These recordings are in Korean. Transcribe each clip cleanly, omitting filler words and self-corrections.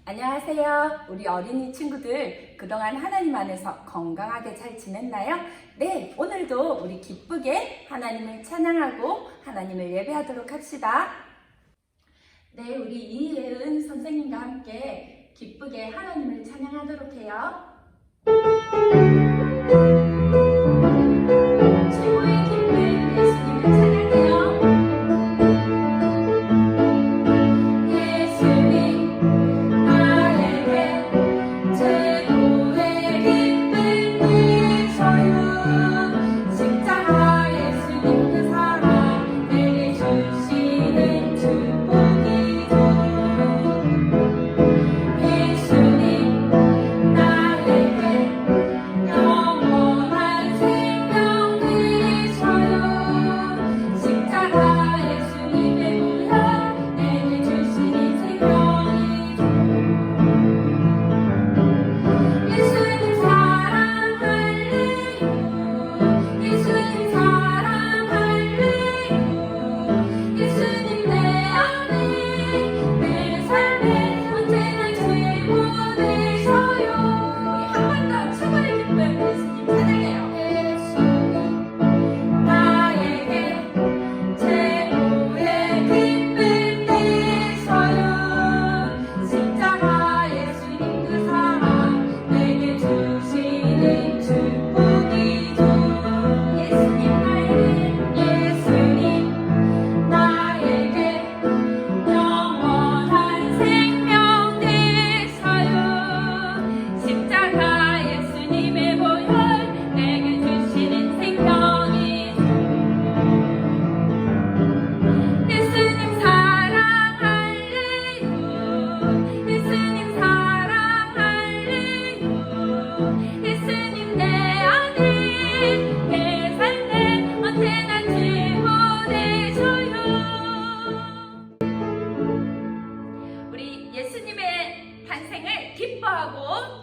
안녕하세요. 우리 어린이 친구들 그동안 하나님 안에서 건강하게 잘 지냈나요? 네, 오늘도 우리 기쁘게 하나님을 찬양하고 하나님을 예배하도록 합시다. 네, 우리 이예은 선생님과 함께 기쁘게 하나님을 찬양하도록 해요. 최고의 기쁨 예수님을 찬양해요.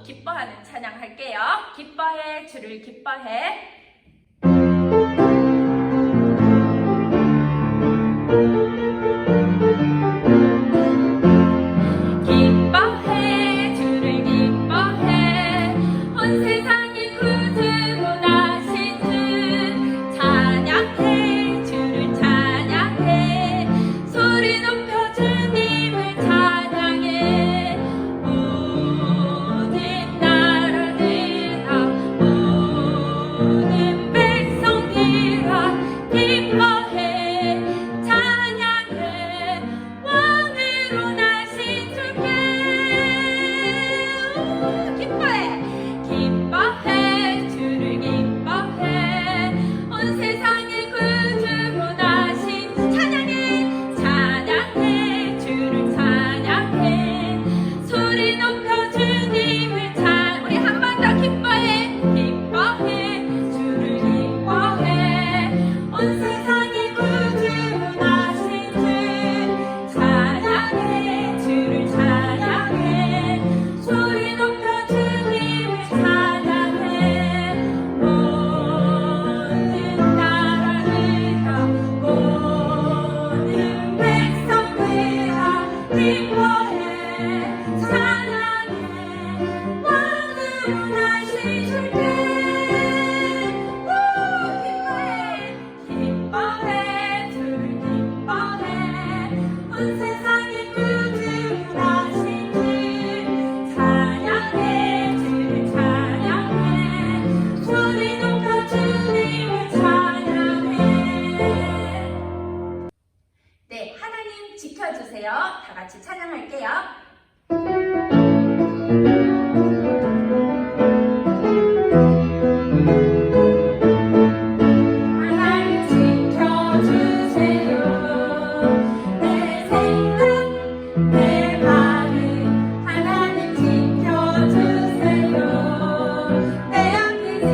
기뻐하는 찬양할게요. 기뻐해, 주를 기뻐해. 지켜주세요. 다 같이 찬양할게요. 하나님 지켜주세요. 내 생각, 내 마음 하나님 지켜주세요. 빼앗기지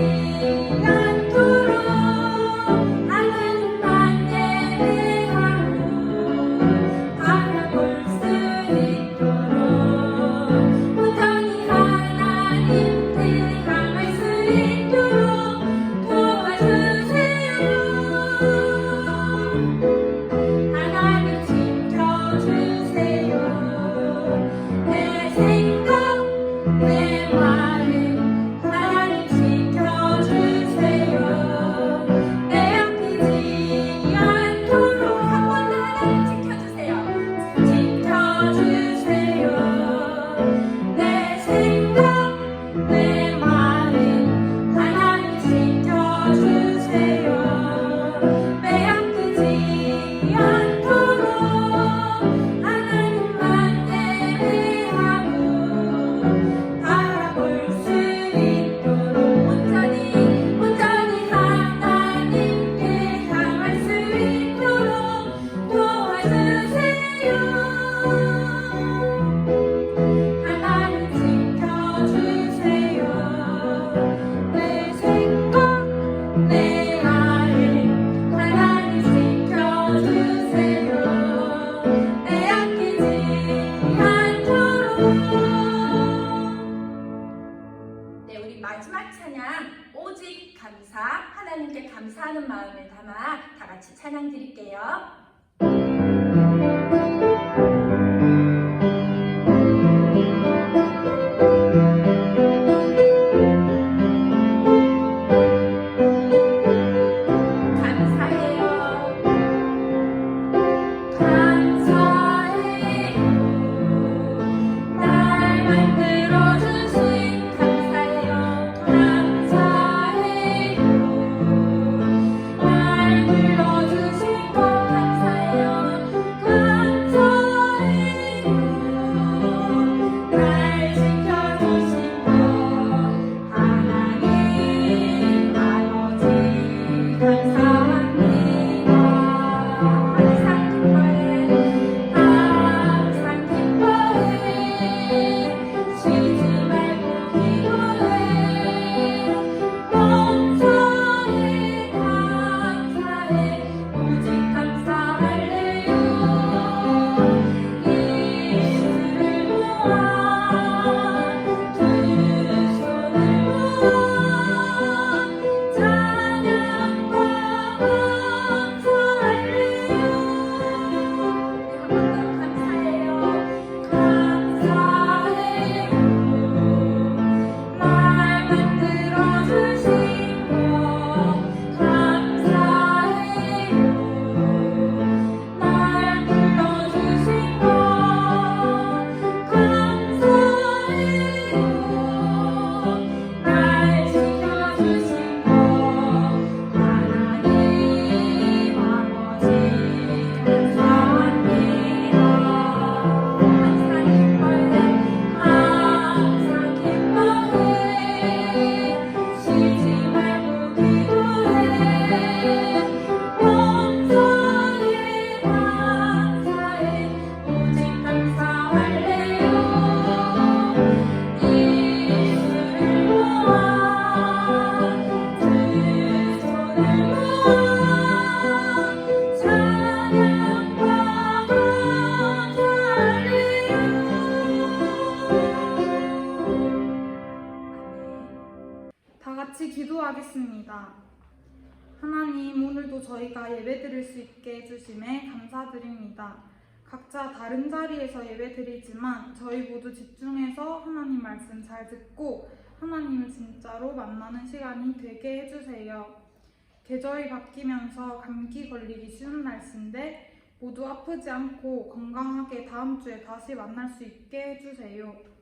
않도록 하나님만 예배하고 바라볼 수 있도록 감사하는 마음을 담아 다 같이 찬양 드릴게요. 다 같이 기도하겠습니다. 하나님, 오늘도 저희가 예배드릴 수 있게 해주심에 감사드립니다. 각자 다른 자리에서 예배드리지만 저희 모두 집중해서 하나님 말씀 잘 듣고 하나님을 진짜로 만나는 시간이 되게 해주세요. 계절이 바뀌면서 감기 걸리기 쉬운 날씨인데 모두 아프지 않고 건강하게 다음 주에 다시 만날 수 있게 해주세요.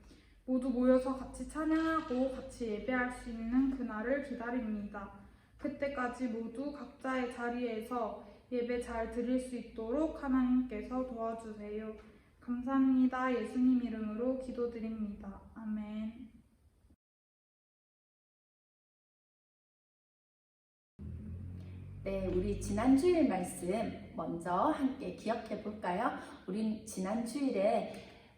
모두 모여서 같이 찬양하고 같이 예배할 수 있는 그날을 기다립니다. 그때까지 모두 각자의 자리에서 예배 잘 드릴 수 있도록 하나님께서 도와주세요. 감사합니다. 예수님 이름으로 기도드립니다. 아멘. 네, 우리 지난 주일 말씀 먼저 함께 기억해 볼까요? 우린 지난 주일에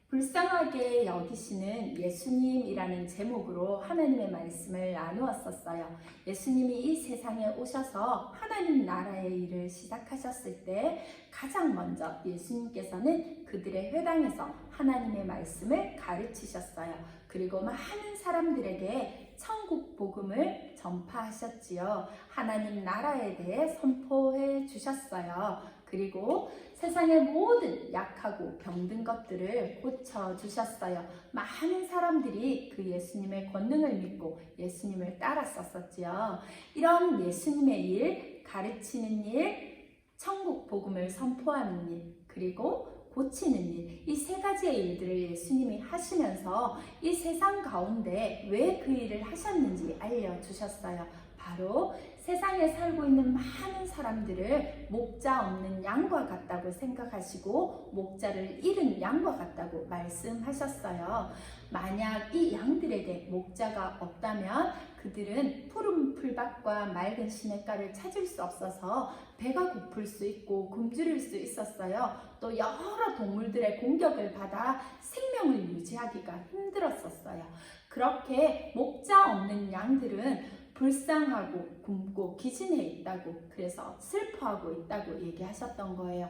불쌍하게 여기시는 예수님이라는 제목으로 하나님의 말씀을 나누었었어요. 예수님이 이 세상에 오셔서 하나님 나라의 일을 시작하셨을 때 가장 먼저 예수님께서는 그들의 회당에서 하나님의 말씀을 가르치셨어요. 그리고 많은 사람들에게 천국 복음을 전파하셨지요. 하나님 나라에 대해 선포해 주셨어요. 그리고 세상의 모든 약하고 병든 것들을 고쳐주셨어요. 많은 사람들이 그 예수님의 권능을 믿고 예수님을 따랐었지요. 이런 예수님의 일, 가르치는 일, 천국 복음을 선포하는 일, 그리고 고치는 일, 이 세 가지의 일들을 예수님이 하시면서 이 세상 가운데 왜 그 일을 하셨는지 알려주셨어요. 바로 세상에 살고 있는 많은 사람들을 목자 없는 양과 같다고 생각하시고 목자를 잃은 양과 같다고 말씀하셨어요. 만약 이 양들에게 목자가 없다면 그들은 푸른 풀밭과 맑은 시냇가를 찾을 수 없어서 배가 고플 수 있고 굶주릴 수 있었어요. 또 여러 동물들의 공격을 받아 생명을 유지하기가 힘들었었어요. 그렇게 목자 없는 양들은 불쌍하고 굶고 기진해 있다고, 그래서 슬퍼하고 있다고 얘기하셨던 거예요.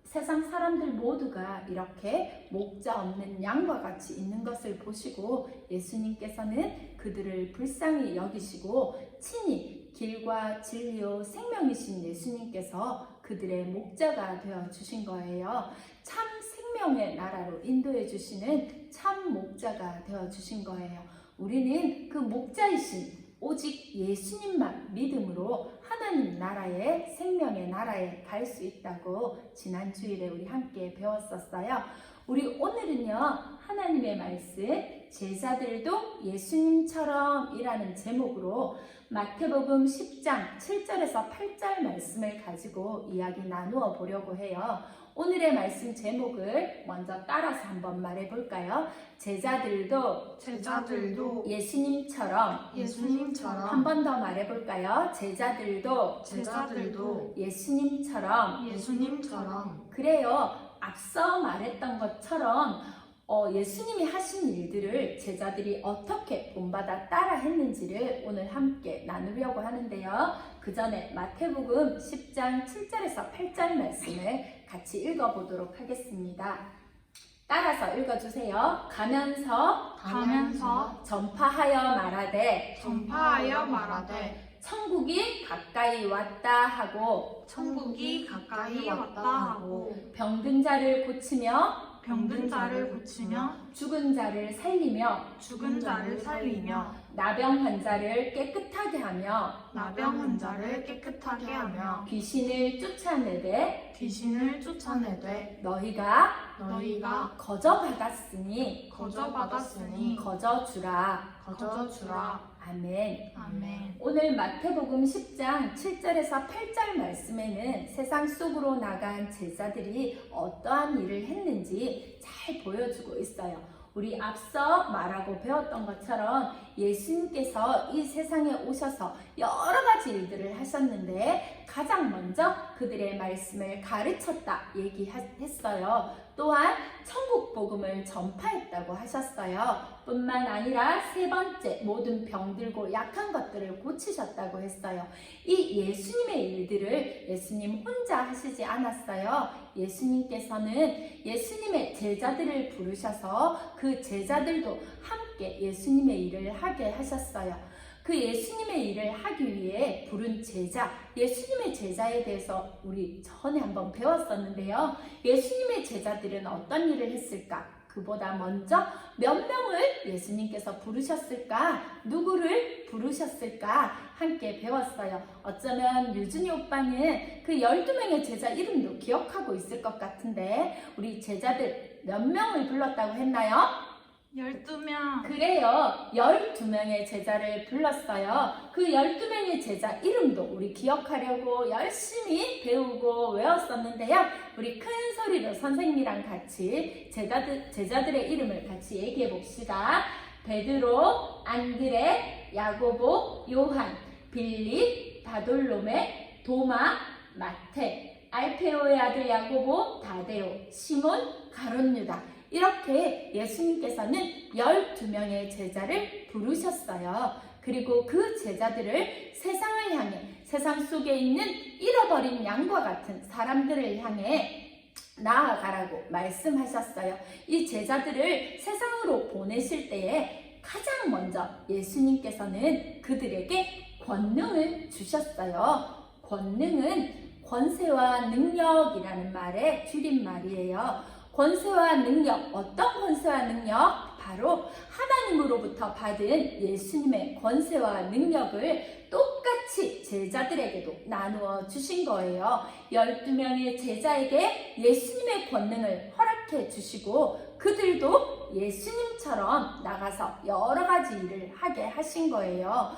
세상 사람들 모두가 이렇게 목자 없는 양과 같이 있는 것을 보시고 예수님께서는 그들을 불쌍히 여기시고 친히 길과 진리요 생명이신 예수님께서 그들의 목자가 되어 주신 거예요. 참 생명의 나라로 인도해 주시는 참 목자가 되어 주신 거예요. 우리는 그 목자이신 오직 예수님만 믿음으로 하나님 나라에, 생명의 나라에 갈 수 있다고 지난 주일에 우리 함께 배웠었어요. 우리 오늘은요, 하나님의 말씀 제자들도 예수님처럼 이라는 제목으로 마태복음 10장 7절에서 8절 말씀을 가지고 이야기 나누어 보려고 해요. 오늘의 말씀 제목을 먼저 따라서 한번 말해 볼까요? 제자들도 예수님처럼. 한 번 더 말해 볼까요? 제자들도 예수님처럼. 그래요. 앞서 말했던 것처럼 예수님이 하신 일들을 제자들이 어떻게 본받아 따라 했는지를 오늘 함께 나누려고 하는데요. 그 전에 마태복음 10장 7절에서 8절 말씀을 같이 읽어보도록 하겠습니다. 따라서 읽어주세요. 가면서 전파하여 말하되 천국이 가까이 왔다 하고 병든 자를 고치며 죽은 자를 살리며 나병 환자를 깨끗하게 하며 귀신을 쫓아내되 너희가 거저 받았으니 거저 주라. 아멘. 오늘 마태복음 10장 7절에서 8절 말씀에는 세상 속으로 나간 제자들이 어떠한 일을 했는지 잘 보여주고 있어요. 우리 앞서 말하고 배웠던 것처럼 예수님께서 이 세상에 오셔서 여러 가지 일들을 하셨는데 가장 먼저 그들의 말씀을 가르쳤다 얘기했어요. 또한 천국 복음을 전파했다고 하셨어요. 뿐만 아니라 세 번째, 모든 병들고 약한 것들을 고치셨다고 했어요. 이 예수님의 일들을 예수님 혼자 하시지 않았어요. 예수님께서는 예수님의 제자들을 부르셔서 그 제자들도 함께 예수님의 일을 하게 하셨어요. 그 예수님의 일을 하기 위해 부른 제자, 예수님의 제자에 대해서 우리 전에 한번 배웠었는데요. 예수님의 제자들은 어떤 일을 했을까? 그보다 먼저 몇 명을 예수님께서 부르셨을까? 누구를 부르셨을까? 함께 배웠어요. 어쩌면 유준이 오빠는 그 12명의 제자 이름도 기억하고 있을 것 같은데 우리 제자들 몇 명을 불렀다고 했나요? 12명. 그래요. 12명의 제자를 불렀어요. 그 12명의 제자 이름도 우리 기억하려고 열심히 배우고 외웠었는데요. 우리 큰 소리로 선생님이랑 같이 제자들의 이름을 같이 얘기해 봅시다. 베드로, 안드레, 야고보, 요한, 빌립, 바돌로메, 도마, 마태, 알페오의 아들 야고보, 다데오, 시몬, 가룟 유다. 이렇게 예수님께서는 12명의 제자를 부르셨어요. 그리고 그 제자들을 세상을 향해, 세상 속에 있는 잃어버린 양과 같은 사람들을 향해 나아가라고 말씀하셨어요. 이 제자들을 세상으로 보내실 때에 가장 먼저 예수님께서는 그들에게 권능을 주셨어요. 권능은 권세와 능력이라는 말의 줄임말이에요. 권세와 능력, 어떤 권세와 능력? 바로 하나님으로부터 받은 예수님의 권세와 능력을 똑같이 제자들에게도 나누어 주신 거예요. 12명의 제자에게 예수님의 권능을 허락해 주시고 그들도 예수님처럼 나가서 여러 가지 일을 하게 하신 거예요.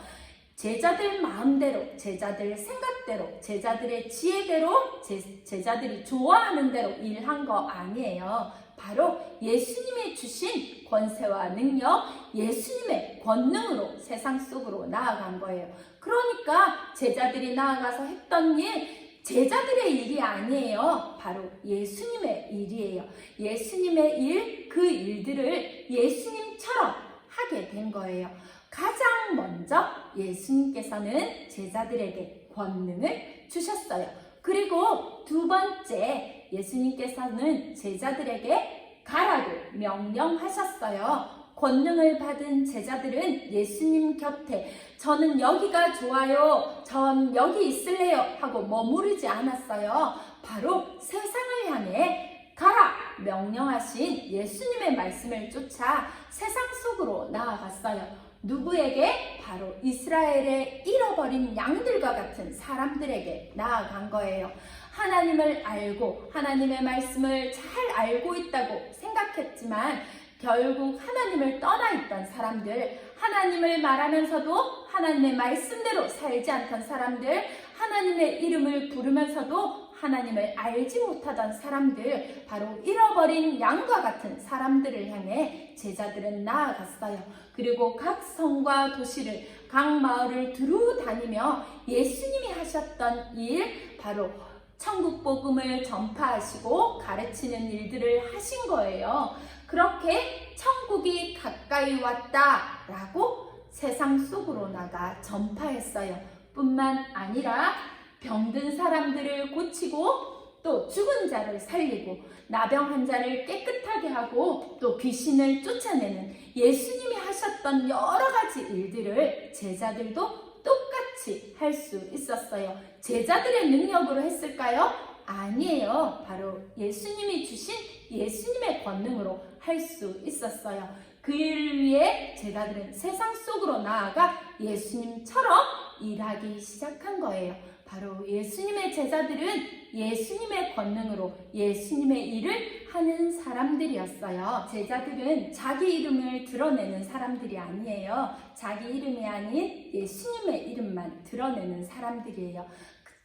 제자들 마음대로, 제자들 생각대로, 제자들의 지혜대로, 제자들이 좋아하는 대로 일한 거 아니에요. 바로 예수님이 주신 권세와 능력, 예수님의 권능으로 세상 속으로 나아간 거예요. 그러니까 제자들이 나아가서 했던 일, 제자들의 일이 아니에요. 바로 예수님의 일이에요. 예수님의 일, 그 일들을 예수님처럼 하게 된 거예요. 가장 먼저 예수님께서는 제자들에게 권능을 주셨어요. 그리고 두 번째, 예수님께서는 제자들에게 가라고 명령하셨어요. 권능을 받은 제자들은 예수님 곁에 저는 여기가 좋아요, 전 여기 있을래요 하고 머무르지 않았어요. 바로 세상을 향해 가라 명령하신 예수님의 말씀을 쫓아 세상 속으로 나아갔어요. 누구에게? 바로 이스라엘의 잃어버린 양들과 같은 사람들에게 나아간 거예요. 하나님을 알고 하나님의 말씀을 잘 알고 있다고 생각했지만 결국 하나님을 떠나 있던 사람들, 하나님을 말하면서도 하나님의 말씀대로 살지 않던 사람들, 하나님의 이름을 부르면서도 하나님을 알지 못하던 사람들, 바로 잃어버린 양과 같은 사람들을 향해 제자들은 나아갔어요. 그리고 각 성과 도시를, 각 마을을 두루 다니며 예수님이 하셨던 일, 바로 천국 복음을 전파하시고 가르치는 일들을 하신 거예요. 그렇게 천국이 가까이 왔다라고 세상 속으로 나가 전파했어요. 뿐만 아니라 병든 사람들을 고치고 또 죽은 자를 살리고 나병 환자를 깨끗하게 하고 또 귀신을 쫓아내는 예수님이 하셨던 여러 가지 일들을 제자들도 똑같이 할 수 있었어요. 제자들의 능력으로 했을까요? 아니에요. 바로 예수님이 주신 예수님의 권능으로 할 수 있었어요. 그 일을 위해 제자들은 세상 속으로 나아가 예수님처럼 일하기 시작한 거예요. 바로 예수님의 제자들은 예수님의 권능으로 예수님의 일을 하는 사람들이었어요. 제자들은 자기 이름을 드러내는 사람들이 아니에요. 자기 이름이 아닌 예수님의 이름만 드러내는 사람들이에요.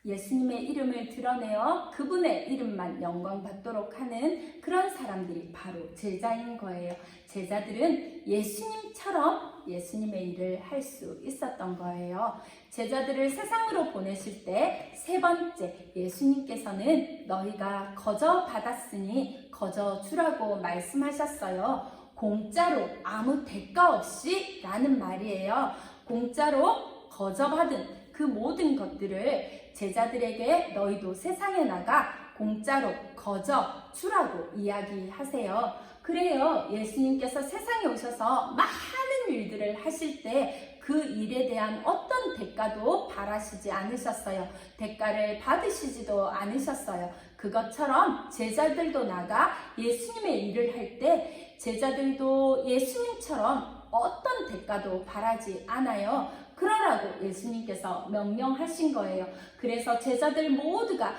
예수님의 이름을 드러내어 그분의 이름만 영광받도록 하는 그런 사람들이 바로 제자인 거예요. 제자들은 예수님처럼 예수님의 일을 할 수 있었던 거예요. 제자들을 세상으로 보내실 때 세 번째, 예수님께서는 너희가 거저 받았으니 거저 주라고 말씀하셨어요. 공짜로 아무 대가 없이 라는 말이에요. 공짜로 거저 받은 그 모든 것들을 제자들에게 너희도 세상에 나가 공짜로 거저 주라고 이야기하세요. 그래요. 예수님께서 세상에 오셔서 많은 일들을 하실 때 그 일에 대한 어떤 대가도 바라시지 않으셨어요. 대가를 받으시지도 않으셨어요. 그것처럼 제자들도 나가 예수님의 일을 할 때 제자들도 예수님처럼 어떤 대가도 바라지 않아요. 그러라고 예수님께서 명령하신 거예요. 그래서 제자들 모두가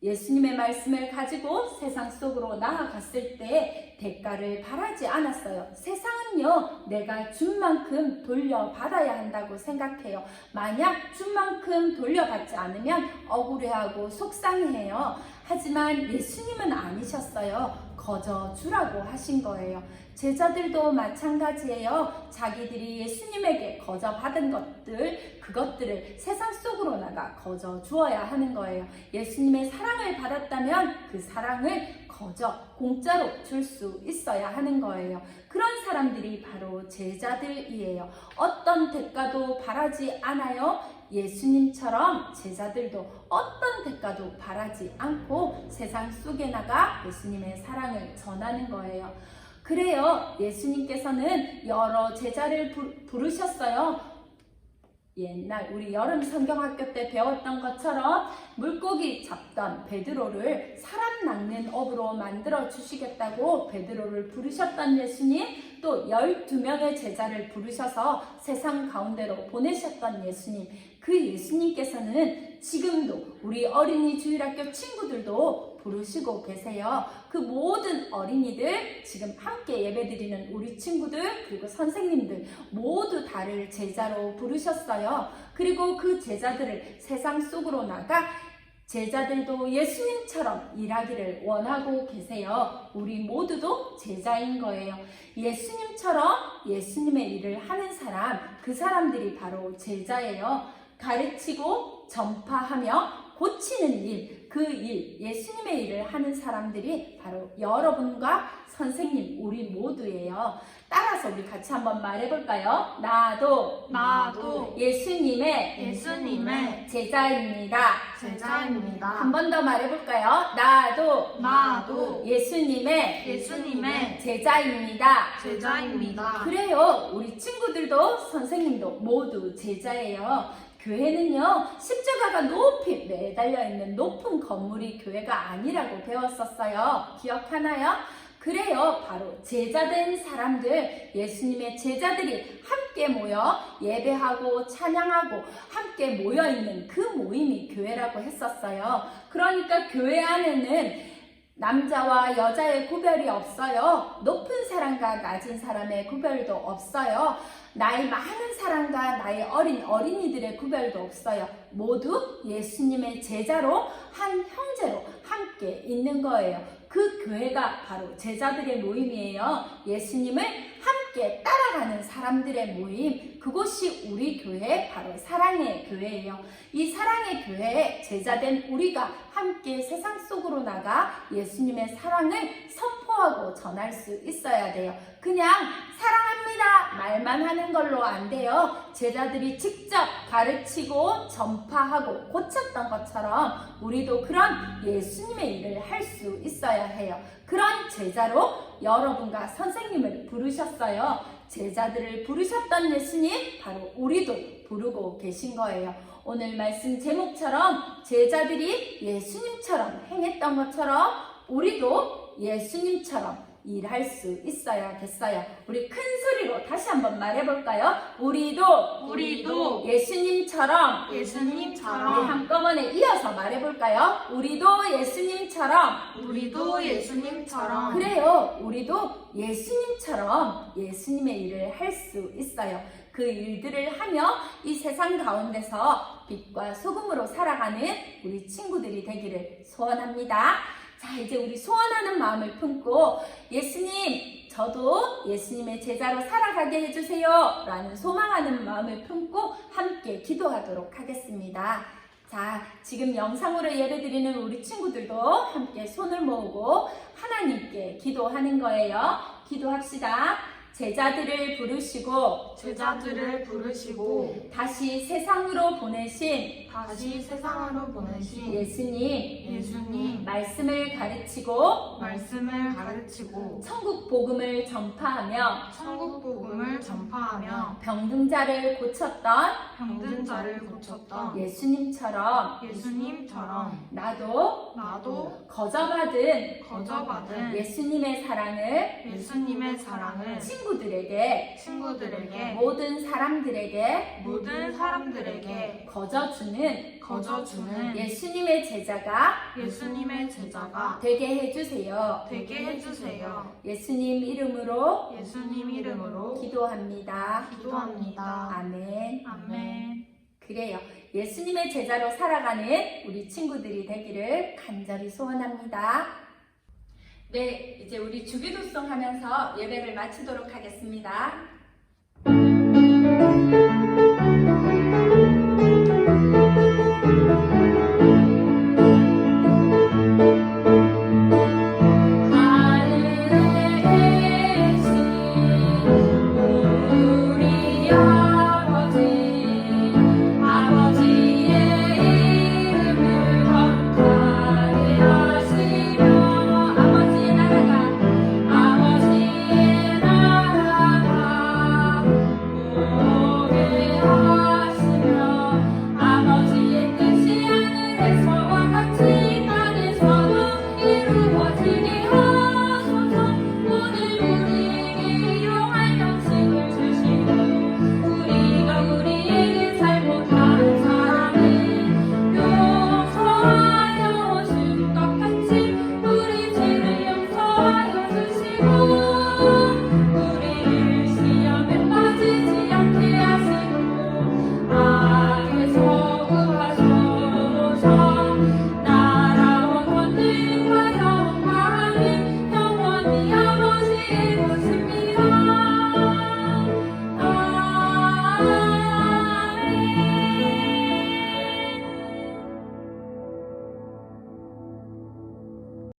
예수님의 말씀을 가지고 세상 속으로 나아갔을 때 대가를 바라지 않았어요. 세상은요, 내가 준 만큼 돌려받아야 한다고 생각해요. 만약 준 만큼 돌려받지 않으면 억울해하고 속상해해요. 하지만 예수님은 아니셨어요. 거저 주라고 하신 거예요. 제자들도 마찬가지예요. 자기들이 예수님에게 거저 받은 것들, 그것들을 세상 속으로 나가 거저 주어야 하는 거예요. 예수님의 사랑을 받았다면 그 사랑을 거저 공짜로 줄 수 있어야 하는 거예요. 그런 사람들이 바로 제자들이에요. 어떤 대가도 바라지 않아요. 예수님처럼 제자들도 어떤 대가도 바라지 않고 세상 속에 나가 예수님의 사랑을 전하는 거예요. 그래요. 예수님께서는 여러 제자를 부르셨어요. 옛날 우리 여름 성경학교 때 배웠던 것처럼 물고기 잡던 베드로를 사람 낚는 업으로 만들어 주시겠다고 베드로를 부르셨던 예수님, 또 12명의 제자를 부르셔서 세상 가운데로 보내셨던 예수님, 그 예수님께서는 지금도 우리 어린이 주일학교 친구들도 부르시고 계세요. 그 모든 어린이들, 지금 함께 예배드리는 우리 친구들, 그리고 선생님들 모두 다를 제자로 부르셨어요. 그리고 그 제자들을 세상 속으로 나가 제자들도 예수님처럼 일하기를 원하고 계세요. 우리 모두도 제자인 거예요. 예수님처럼 예수님의 일을 하는 사람, 그 사람들이 바로 제자예요. 가르치고 전파하며 고치는 일, 그 일, 예수님의 일을 하는 사람들이 바로 여러분과 선생님, 우리 모두예요. 따라서 우리 같이 한번 말해볼까요? 나도 예수님의 제자입니다. 제자입니다. 한 번 더 말해볼까요? 나도 예수님의 제자입니다. 제자입니다. 그래요. 우리 친구들도 선생님도 모두 제자예요. 교회는요, 십자가가 높이 매달려 있는 높은 건물이 교회가 아니라고 배웠었어요. 기억하나요? 그래요. 바로 제자된 사람들, 예수님의 제자들이 함께 모여 예배하고 찬양하고 함께 모여 있는 그 모임이 교회라고 했었어요. 그러니까 교회 안에는 남자와 여자의 구별이 없어요. 높은 사람과 낮은 사람의 구별도 없어요. 나이 많은 사람과 나이 어린 어린이들의 구별도 없어요. 모두 예수님의 제자로 한 형제로 함께 있는 거예요. 그 교회가 바로 제자들의 모임이에요. 예수님을 함께 따라가는 사람들의 모임, 그곳이 우리 교회, 바로 사랑의 교회예요. 이 사랑의 교회에 제자된 우리가 함께 세상 속으로 나가 예수님의 사랑을 선포하고 전할 수 있어야 돼요. 그냥 사랑합니다 말만 하는 걸로 안 돼요. 제자들이 직접 가르치고 전파하고 고쳤던 것처럼 우리도 그런 예수님의 일을 할 수 있어야 해요. 그런 제자로 여러분과 선생님을 부르셨어요. 제자들을 부르셨던 예수님, 바로 우리도 부르고 계신 거예요. 오늘 말씀 제목처럼 제자들이 예수님처럼 행했던 것처럼 우리도 예수님처럼 일할 수 있어야겠어요. 우리 큰 소리로 다시 한번 말해볼까요? 우리도 예수님처럼 우리 한꺼번에 이어서 말해볼까요? 우리도 예수님처럼 그래요. 우리도 예수님처럼 예수님의 일을 할 수 있어요. 그 일들을 하며 이 세상 가운데서 빛과 소금으로 살아가는 우리 친구들이 되기를 소원합니다. 자, 이제 우리 소원하는 마음을 품고 예수님, 저도 예수님의 제자로 살아가게 해주세요 라는 소망하는 마음을 품고 함께 기도하도록 하겠습니다. 자, 지금 영상으로 예배드리는 우리 친구들도 함께 손을 모으고 하나님께 기도하는 거예요. 기도합시다. 제자들을 부르시고 다시 세상으로 보내신 예수님 말씀을 가르치고 천국 복음을 전파하며 병든 자를 고쳤던 예수님처럼 나도 거저받은 예수님의 사랑을 친구들에게 모든 사람들에게 거저주는 예수님의 제자가 되게 해주세요. 예수님 이름으로 기도합니다. 아멘. 그래요. 예수님의 제자로 살아가는 우리 친구들이 되기를 간절히 소원합니다. 네, 이제 우리 주기도송 하면서 예배를 마치도록 하겠습니다.